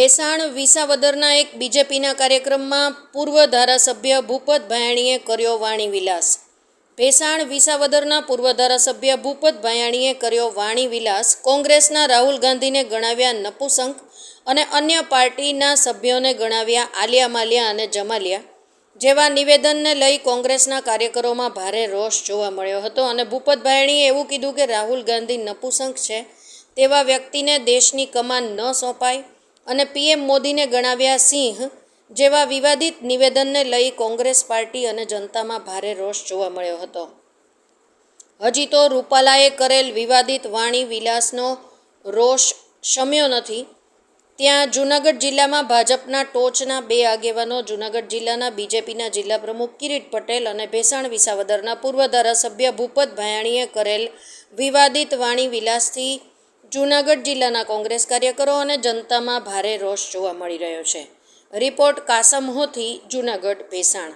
ભેસાણ વિસાવદરના એક બીજેપીના કાર્યક્રમમાં પૂર્વ ધારાસભ્ય ભૂપત ભાયાણીએ કર્યો વાણી વિલાસ. ભેસાણ વિસાવદરના પૂર્વ ધારાસભ્ય ભૂપત ભાયાણીએ કર્યો વાણી વિલાસ. કોંગ્રેસના રાહુલ ગાંધીને ગણાવ્યા નપુસંક અને અન્ય પાર્ટીના સભ્યોને ગણાવ્યા આલિયા માલિયા અને જમાલિયા જેવા નિવેદનને લઈ કોંગ્રેસના કાર્યકરોમાં ભારે રોષ જોવા મળ્યો હતો. અને ભૂપત ભાયાણીએ એવું કીધું કે રાહુલ ગાંધી નપુસંક છે, તેવા વ્યક્તિને દેશની કમાન ન સોંપાય અને પીએમ મોદીને ગણાવ્યા સિંહ જેવા વિવાદિત નિવેદનને લઈ કોંગ્રેસ પાર્ટી અને જનતામાં ભારે રોષ જોવા મળ્યો હતો. હજી તો રૂપાલાએ કરેલ વિવાદિત વાણી વિલાસનો રોષ શમ્યો નથી, ત્યાં જૂનાગઢ જિલ્લામાં ભાજપના ટોચના બે આગેવાનો જૂનાગઢ જિલ્લાના બીજેપીના જિલ્લા પ્રમુખ કિરીટ પટેલ અને ભેસાણ વિસાવદરના પૂર્વ ધારાસભ્ય ભૂપત ભાયાણીએ કરેલ વિવાદિત વાણી વિલાસથી જૂનાગઢ જિલ્લાના કોંગ્રેસ કાર્યકરો અને જનતામાં ભારે રોષ જોવા મળી રહ્યો છે. રિપોર્ટ કાસમ હોથી, જૂનાગઢ, ભેસાણ.